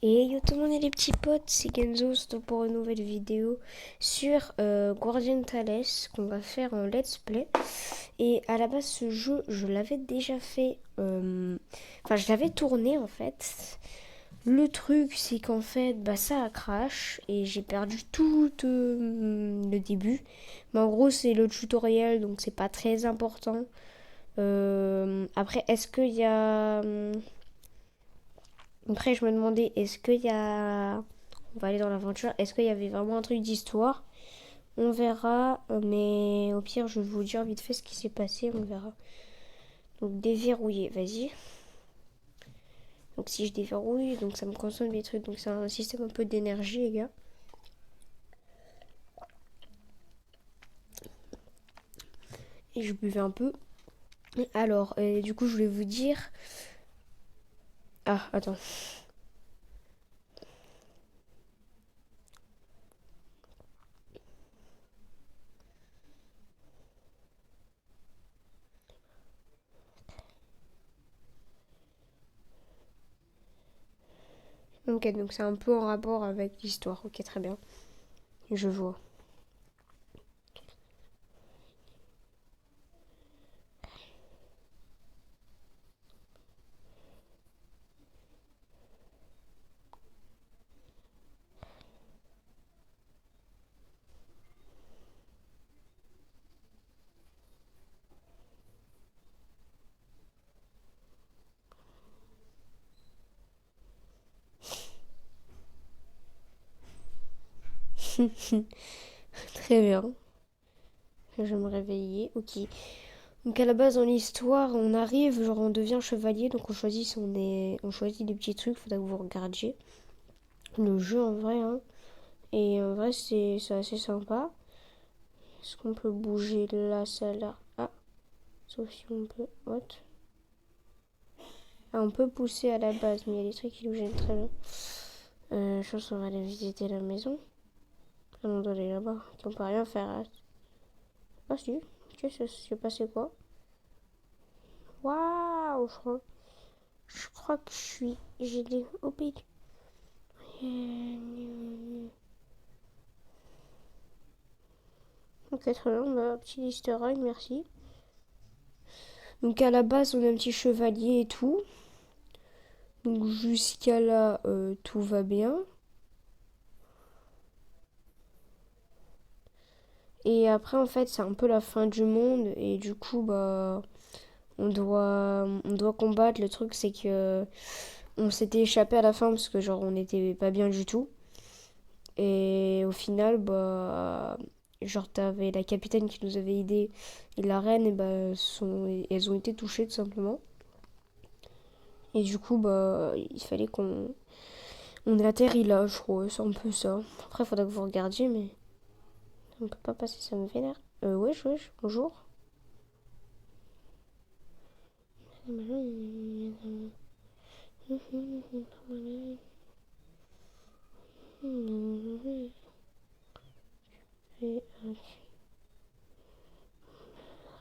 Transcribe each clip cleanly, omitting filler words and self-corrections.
Et yo tout le monde et les petits potes, c'est Genzo, c'est pour une nouvelle vidéo sur Guardian Tales qu'on va faire en let's play. Et à la base ce jeu je l'avais déjà fait, enfin je l'avais tourné en fait. Le truc c'est qu'en fait bah, ça a crash et j'ai perdu tout le début. Mais en gros c'est le tutoriel donc c'est pas très important. Après est-ce qu'il y a... Après, je me demandais, est-ce qu'il y a... On va aller dans l'aventure. Est-ce qu'il y avait vraiment un truc d'histoire? On verra, mais au pire, je vais vous dire vite fait ce qui s'est passé, on verra. Donc, déverrouiller, vas-y. Donc, si je déverrouille, donc ça me consomme des trucs. Donc, c'est un système un peu d'énergie, les gars. Et je buvais un peu. Alors, du coup, je voulais vous dire... Ah, attends. Ok, donc c'est un peu en rapport avec l'histoire. Ok, très bien. Je vois. Très bien. Je vais me réveiller. Ok. Donc à la base dans l'histoire, on arrive, genre on devient chevalier, donc on choisit si on choisit des petits trucs, faudra que vous regardiez le jeu en vrai, hein. Et en vrai c'est assez sympa. Est-ce qu'on peut bouger là, ça a l'air. Ah, sauf si on peut. What? Ah, on peut pousser à la base, mais il y a des trucs qui nous gênent très bien. Je pense qu'on va aller visiter la maison. Ah, on doit aller là-bas. On peut rien faire. Ah si, qu'est-ce que c'est passé quoi? Waouh, je crois que je suis. J'ai des. Oh, ok, très bien, bah, petit easter egg, merci. Donc à la base, on a un petit chevalier et tout. Donc jusqu'à là, tout va bien. Et après, en fait, c'est un peu la fin du monde. Et du coup, bah, on doit combattre. Le truc, c'est que on s'était échappé à la fin parce que, genre, on n'était pas bien du tout. Et au final, bah, genre, t'avais la capitaine qui nous avait aidés et la reine, et bah, elles ont été touchées tout simplement. Et du coup, bah, il fallait on atterrit là, je crois. C'est un peu ça. Après, faudra que vous regardiez, mais on peut pas passer, ça me vénère. Wesh, wesh, bonjour. Très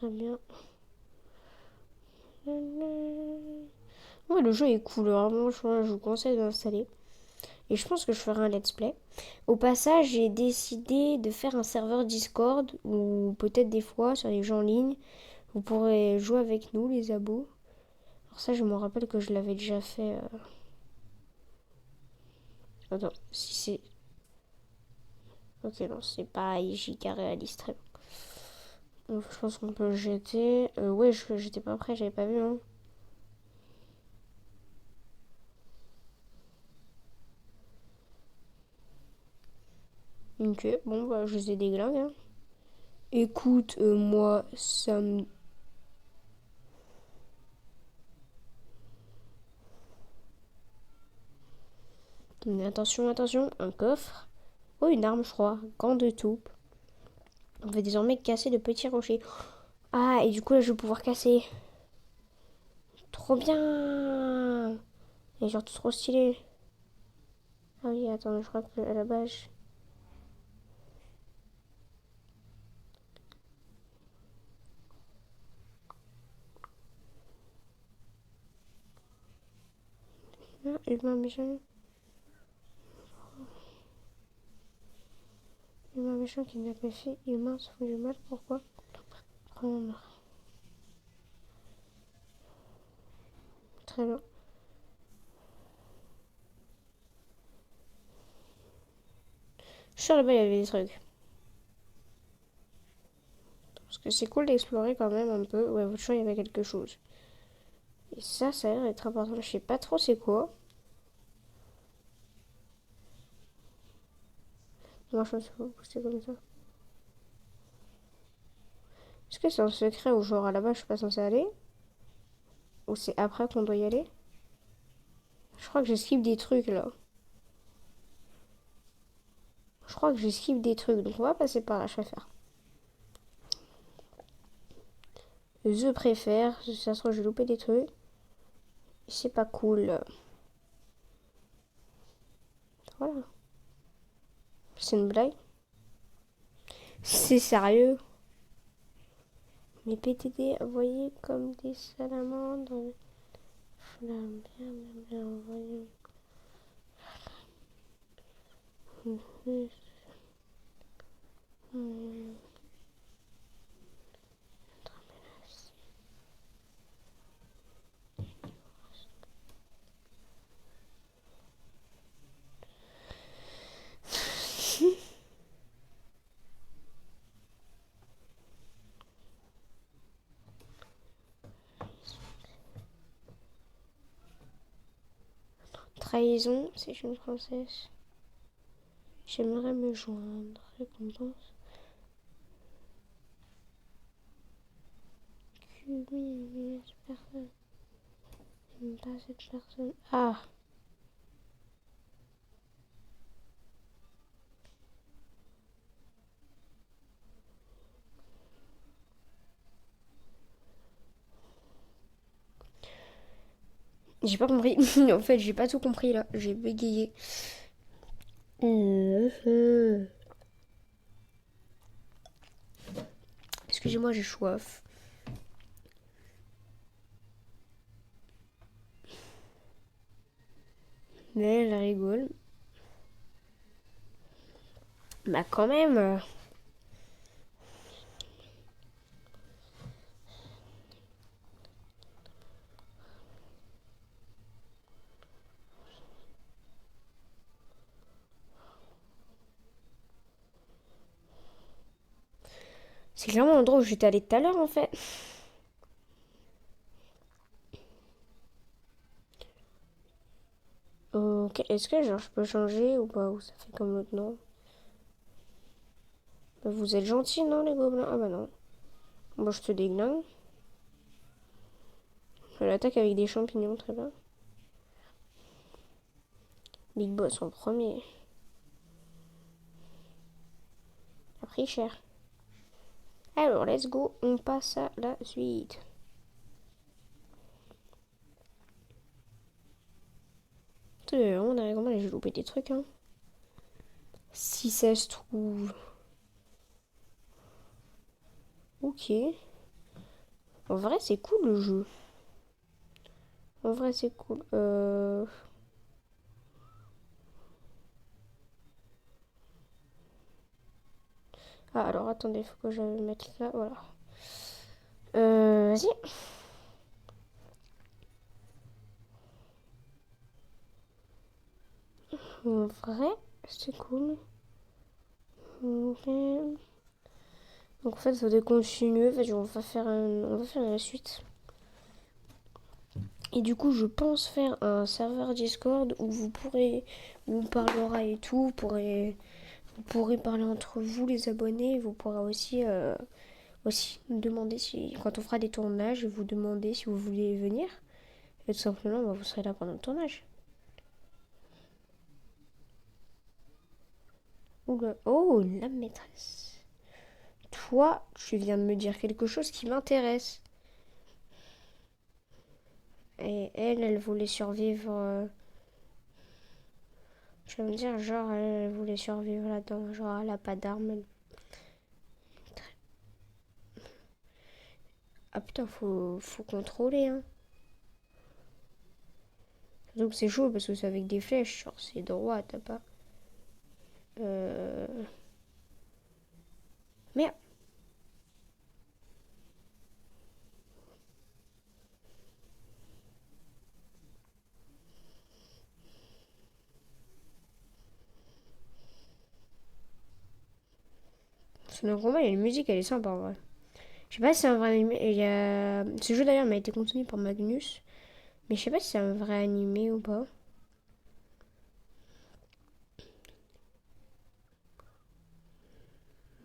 bien. Ouais, le jeu est cool, vraiment, je vous conseille d'installer. Et je pense que je ferai un let's play. Au passage, j'ai décidé de faire un serveur Discord ou peut-être des fois sur les jeux en ligne. Vous pourrez jouer avec nous, les abos. Alors ça, je me rappelle que je l'avais déjà fait. Attends, si c'est... Ok, non, c'est pas giga réaliste. Très bien. Donc, je pense qu'on peut le jeter. Ouais, j'étais pas prêt, j'avais pas vu, hein. Ok, bon, bah, je les ai déglingues, hein. Écoute, moi, ça me... Attention, attention, un coffre. Oh, une arme, je crois. Gant de taupe. On va désormais casser de petits rochers. Ah, et du coup, là, je vais pouvoir casser. Trop bien. Et genre, tout trop stylé. Ah oui, attends, je crois que à la base... Ah, humain méchant. méchant qui n'a pas fait, humains se font du mal, pourquoi? Prendre. Très bien. Je suis là-bas, il y avait des trucs. Parce que c'est cool d'explorer quand même un peu. Ouais, votre choix, il y avait quelque chose. Et ça a l'air d'être important. Je sais pas trop c'est quoi. Moi, je pense que c'est comme ça. Est-ce que c'est un secret ou genre à la base je suis pas censée aller? Ou c'est après qu'on doit y aller? Je crois que j'esquive des trucs là. Je crois que j'esquive des trucs. Donc on va passer par là, je préfère. Je préfère. Si ça se trouve, j'ai loupé des trucs. C'est pas cool. Voilà. C'est une blague. C'est sérieux. Mais PTD, voyez comme des salamandres. Bien, bien, bien, voyons. Trahison, c'est une princesse. J'aimerais me joindre. Récompense. Oui, cette personne. J'aime pas cette personne. Ah! J'ai pas compris. En fait, j'ai pas tout compris là. J'ai bégayé. Excusez-moi, j'ai soif. Mais elle rigole. Bah quand même. C'est clairement l'endroit où j'étais allée tout à l'heure en fait. Ok, est-ce que genre je peux changer ou pas? Ou ça fait comme l'autre, non? Bah, vous êtes gentils, non, les gobelins? Ah bah non. Bon, je te déglingue. Je l'attaque avec des champignons, très bien. Big Boss en premier. Ça a pris cher. Alors, let's go, on passe à la suite. On a comment j'ai loupé des trucs, hein. Si ça se trouve. Ok. En vrai, c'est cool le jeu. En vrai, c'est cool. Ah, alors attendez, faut que je mette là, voilà. Vas-y. En vrai, c'est cool. Ok. Donc en fait, il faudrait continuer. En fait, on va faire la suite. Et du coup, je pense faire un serveur Discord où où on parlera et tout. Vous pourrez parler entre vous, les abonnés. Vous pourrez aussi me demander si, quand on fera des tournages, vous demander si vous voulez venir. Et tout simplement, bah, vous serez là pendant le tournage. Oh, la maîtresse. Toi, tu viens de me dire quelque chose qui m'intéresse. Et elle voulait survivre. Je vais me dire, genre, elle voulait survivre là-dedans. Genre, elle a pas d'armes. Ah putain, faut contrôler, hein. Donc c'est chaud parce que c'est avec des flèches. Genre, c'est droit, t'as pas. Euh... Merde. C'est un combat, il y a une musique, elle est sympa en vrai. Je sais pas si c'est un vrai animé. Ce jeu d'ailleurs m'a été conseillé par Magnus. Mais je sais pas si c'est un vrai animé ou pas.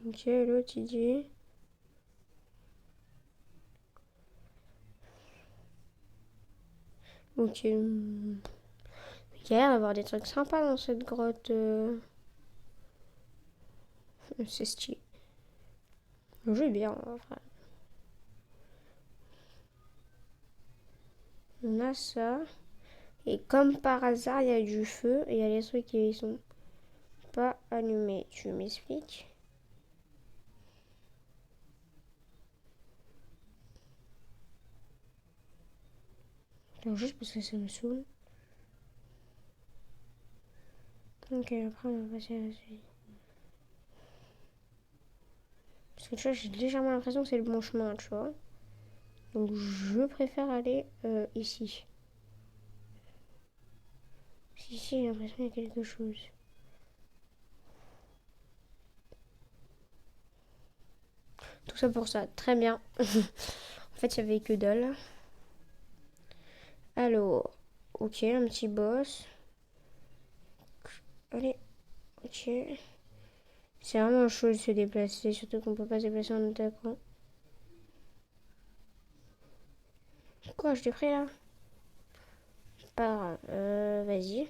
Ok, l'autre il dit. Ok. Il y a l'air d'avoir des trucs sympas dans cette grotte. C'est stylé. Le jeu est bien en vrai. On a ça. Et comme par hasard, il y a du feu et il y a les trucs qui sont pas allumés. Tu m'expliques? Non, juste parce que ça me saoule. Ok, après on va passer à la suite. Parce que tu vois, j'ai légèrement l'impression que c'est le bon chemin, tu vois. Donc je préfère aller ici. Ici, j'ai l'impression qu'il y a quelque chose. Tout ça pour ça, très bien. En fait, il n'y avait que dalle. Alors, ok, un petit boss. Allez, ok. C'est vraiment chaud de se déplacer, surtout qu'on peut pas se déplacer en attaquant. Quoi, je t'ai pris là? Pas grave, vas-y.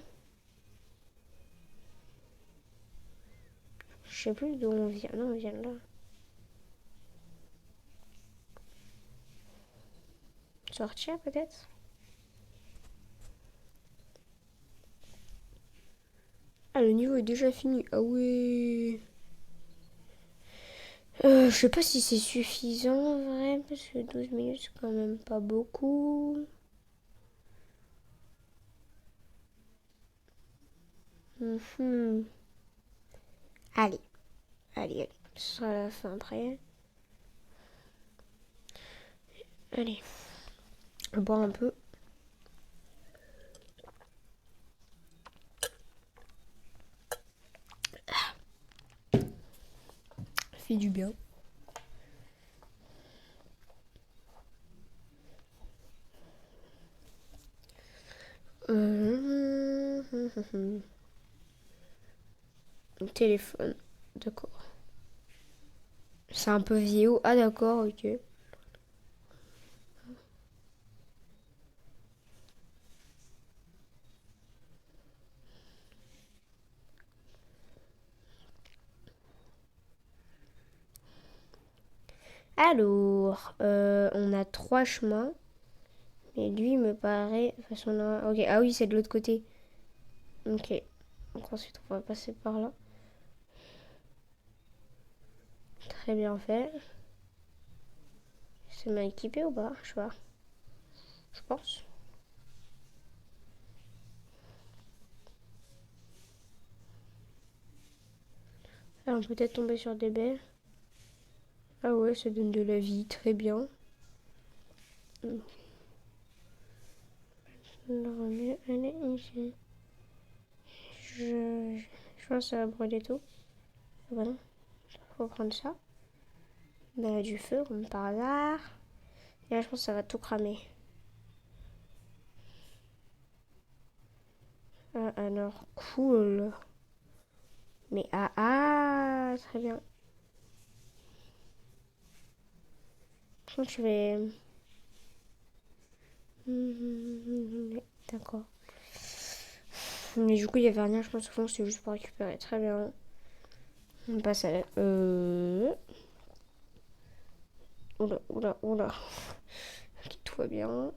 Je sais plus d'où on vient. Non, on vient de là. Sortir peut-être? Ah, le niveau est déjà fini. Ah ouais. Je sais pas si c'est suffisant en vrai, parce que 12 minutes c'est quand même pas beaucoup. Mhm. Allez, allez. Ce sera la fin après. Allez, on va boire un peu. Ça fait du bien. Téléphone, d'accord. C'est un peu vieillot. Ah d'accord, ok. Alors, on a trois chemins. Mais lui me paraît façon là. Ok, ah oui, c'est de l'autre côté. Ok. Donc ensuite, on va passer par là. Très bien fait. C'est mal équipé ou pas? Je sais pas. Je pense. Ah, on peut peut-être tomber sur des baies. Ah ouais, ça donne de la vie. Très bien. On le remet. Allez, ici. Je pense que ça va brûler tout. Ah bah non. Faut prendre ça. Bah, du feu, comme par hasard. Et là, je pense que ça va tout cramer. Ah, alors, cool. Mais très bien. Je pense que je vais. D'accord. Mais du coup, il y avait rien, je pense, au fond, c'était juste pour récupérer. Très bien. On passe à la. Oula, oula, oula. Ok, tout va bien.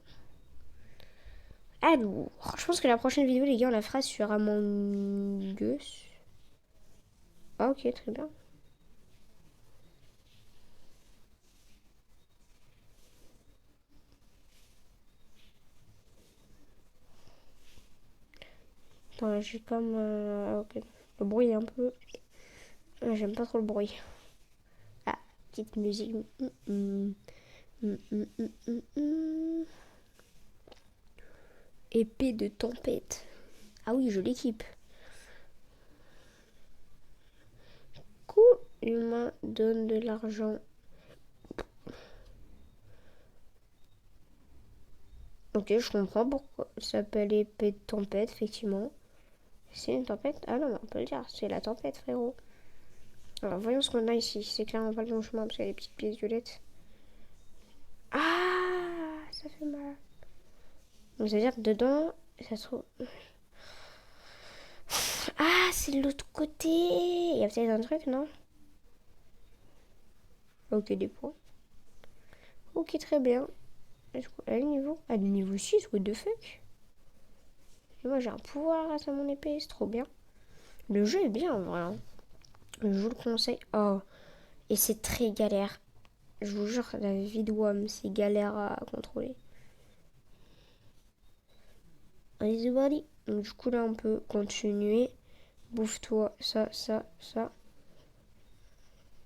Alors, je pense que la prochaine vidéo, les gars, on la fera sur Among Us. Ah, ok, très bien. Attends, j'ai comme. Ok. Le bruit un peu. J'aime pas trop le bruit. Ah, Petite musique. Épée de tempête. Ah oui, je l'équipe. Cool. Humain donne de l'argent. Ok, je comprends pourquoi ça s'appelle épée de tempête, effectivement. C'est une tempête? Ah non, on peut le dire, c'est la tempête, frérot. Alors, voyons ce qu'on a ici. C'est clairement pas le bon chemin parce qu'il y a des petites pièces violettes. Ah, ça fait mal. Donc, ça veut dire que dedans, ça se trouve. Ah, c'est de l'autre côté. Il y a peut-être un truc, non? Ok, des points. Ok, très bien. Est-ce qu'elle est niveau? Elle est niveau 6, what the fuck? Et moi, j'ai un pouvoir grâce à mon épée, c'est trop bien. Le jeu est bien, en vrai. Hein. Je vous le conseille. Oh, et c'est très galère. Je vous jure, la vie de WAM, c'est galère à contrôler. Allez, body. Donc, du coup, là, on peut continuer. Bouffe-toi ça, ça, ça.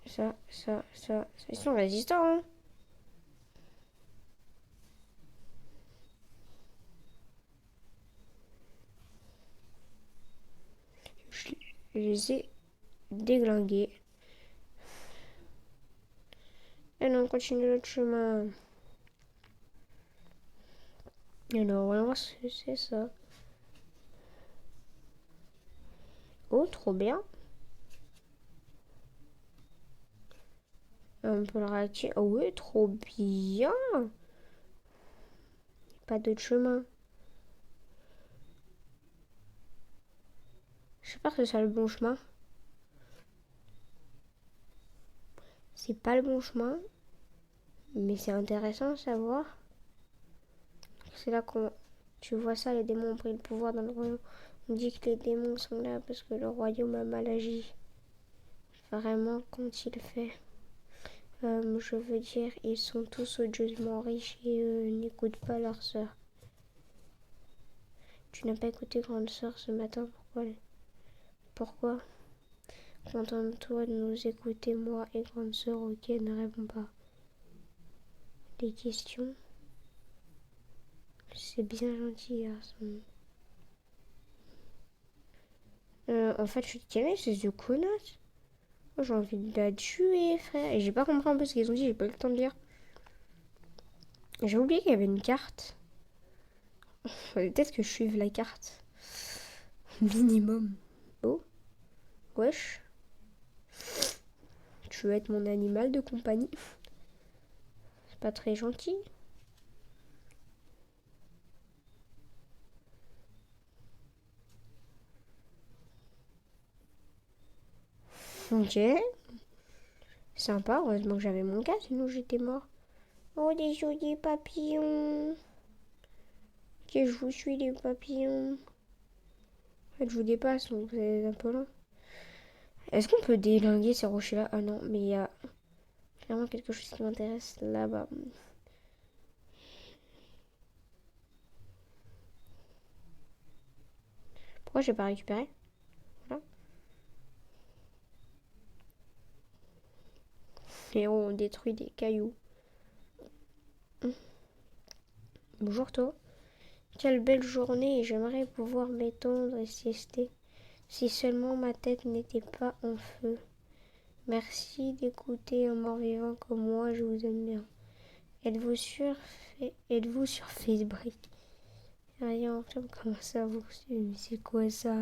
Ça, ça, ça. Ils sont résistants, hein. Je les ai déglingués. Et non, on continue notre chemin. Alors, on va voir ce que c'est ça. Oh, trop bien. On peut le réactiver. Oh oui, trop bien. Pas d'autre chemin. Je sais pas si c'est le bon chemin. C'est pas le bon chemin. Mais c'est intéressant à savoir. C'est là qu'on... Tu vois ça, les démons ont pris le pouvoir dans le royaume. On dit que les démons sont là parce que le royaume a mal agi. Vraiment, quand il fait. Je veux dire, ils sont tous odieusement riches et n'écoutent pas leur sœur. Tu n'as pas écouté grande sœur ce matin, pourquoi? Contente-toi de nous écouter, moi et grande sœur, ok, ne réponds pas. Les questions? C'est bien gentil, garçon. En fait, je suis quelle c'est de connasse. J'ai envie de la tuer, frère. Et j'ai pas compris un peu ce qu'ils ont dit, j'ai pas eu le temps de lire. J'ai oublié qu'il y avait une carte. Peut-être que je suive la carte. Minimum. Oh, wesh. Tu veux être mon animal de compagnie? C'est pas très gentil. Ok. Sympa, heureusement que j'avais mon cas, sinon j'étais mort. Oh, des jolis papillons. Que je vous suis, les papillons. En fait, je vous dépasse, donc vous êtes un peu lent. Est-ce qu'on peut délinguer ces rochers-là? Ah non, mais il y a clairement quelque chose qui m'intéresse là-bas. Pourquoi j'ai pas récupéré? Voilà. Et on détruit des cailloux. Bonjour toi. Quelle belle journée, j'aimerais pouvoir m'étendre et siester. Si seulement ma tête n'était pas en feu. Merci d'écouter un mort-vivant comme moi, je vous aime bien. Êtes-vous sur Facebook? Rien, comment ça vous suivez? C'est quoi ça?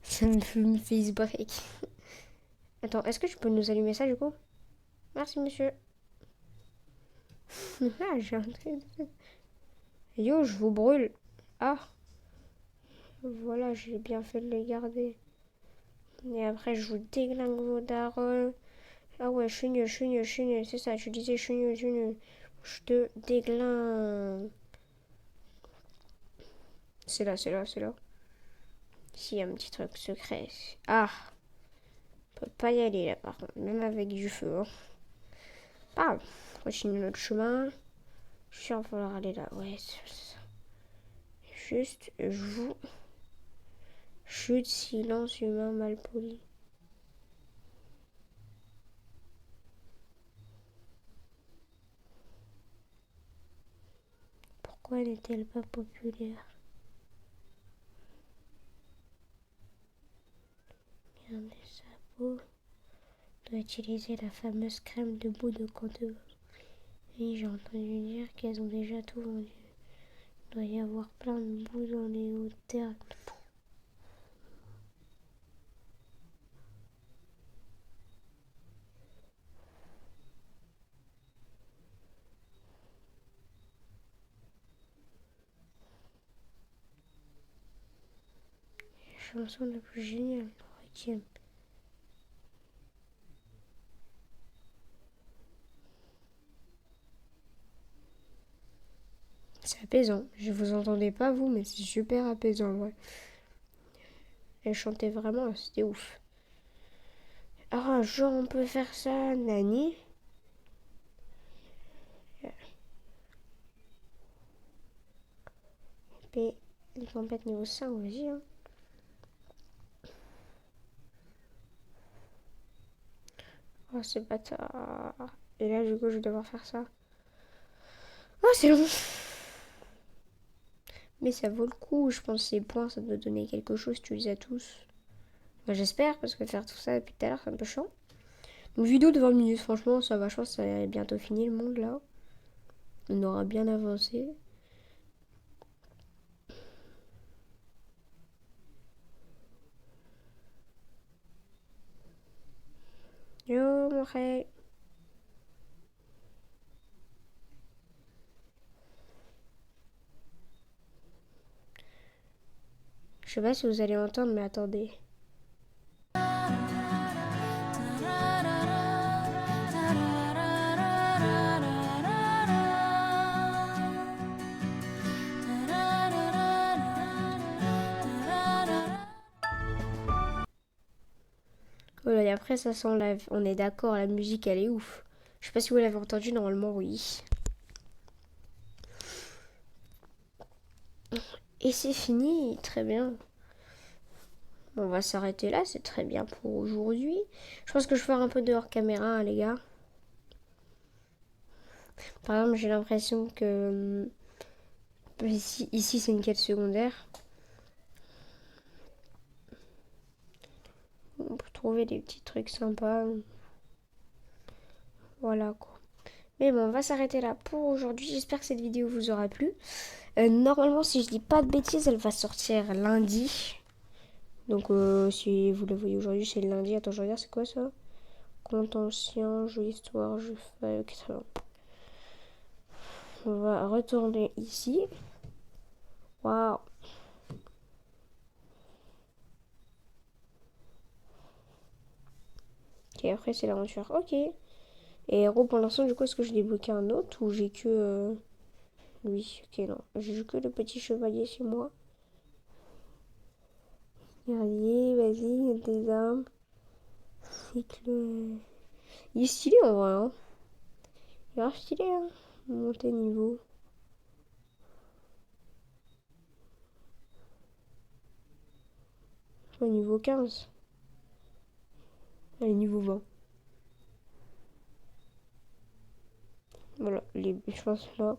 Ça me fume Facebook. Attends, est-ce que tu peux nous allumer ça du coup? Merci monsieur. Ah, j'ai un truc. Yo, je vous brûle. Ah, voilà, j'ai bien fait de les garder. Et après, je vous déglingue vos darons. Ah ouais, je suis nul, je suis nul, je suis nul. C'est ça, tu disais, je suis nul, je suis nul. Je te déglingue. C'est là, c'est là, c'est là. Ici, il y a un petit truc secret. Ah, on peut pas y aller là, par contre, même avec du feu. Hein. Ah, on continue notre chemin. Je suis sûr qu'il va falloir aller là. Ouais, c'est ça. Juste, je vous... Chute, silence humain mal poli. pourquoi n'est-elle pas populaire? Regardez sa peau. On doit utiliser la fameuse crème de bout de coton. Oui, j'ai entendu dire qu'elles ont déjà tout vendu. Il doit y avoir plein de boue dans les hauteurs. La chanson la plus géniale, Requiem. C'est apaisant. Je vous entendais pas vous, mais c'est super apaisant, ouais. Elle chantait vraiment, c'était ouf. Alors un jour on peut faire ça, Nani. P. Les tempêtes niveau 5, vas-y. Hein. Oh, c'est bâtard. Et là, du coup, je vais devoir faire ça. Oh, c'est long. Mais ça vaut le coup. Je pense que ces points, ça doit donner quelque chose. Tu les as tous. Enfin, j'espère, parce que faire tout ça depuis tout à l'heure, c'est un peu chiant. Une vidéo de 20 minutes, franchement, ça va. Je pense que ça va bientôt fini le monde là. On aura bien avancé. Yo, mon frère. Je sais pas si vous allez entendre, mais attendez. Voilà, et après ça s'enlève. On est d'accord, la musique elle est ouf. Je sais pas si vous l'avez entendu, normalement oui. Et c'est fini, très bien. On va s'arrêter là, c'est très bien pour aujourd'hui. Je pense que je ferai un peu de hors caméra, hein, les gars. Par exemple, j'ai l'impression que ici c'est une quête secondaire. On peut trouver des petits trucs sympas. Voilà quoi. Mais bon, on va s'arrêter là pour aujourd'hui. J'espère que cette vidéo vous aura plu. Normalement, si je dis pas de bêtises, elle va sortir lundi. Donc, si vous la voyez aujourd'hui, c'est lundi. Attends, je regarde, c'est quoi ça? Compte ancien, jeu histoire, jeu fait. Ok, très bien. On va retourner ici. Waouh! Ok, après, c'est l'aventure. Ok. Et héros, pour l'instant, du coup, est-ce que je débloqué un autre ou j'ai que. Lui, ok, non. J'ai que le petit chevalier chez moi. Guerrier, vas-y, il y a des armes. Cycle. Il est stylé en vrai, hein. Il est grave stylé, hein. Monter niveau. Ouais, niveau 15. Allez, niveau 20. Voilà, je pense là.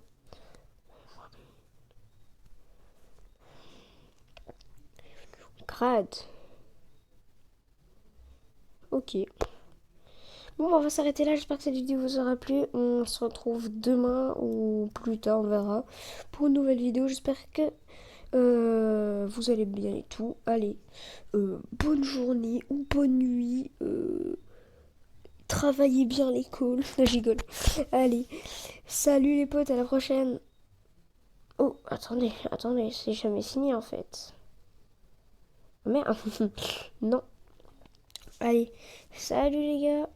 Grade. Ok. Bon, on va s'arrêter là. J'espère que cette vidéo vous aura plu. On se retrouve demain ou plus tard, on verra, pour une nouvelle vidéo. J'espère que vous allez bien et tout. Allez, bonne journée ou bonne nuit. Travaillez bien l'école. Je rigole. Allez, salut les potes, à la prochaine. Oh, attendez, c'est jamais signé en fait. Merde. Non. Allez, salut les gars.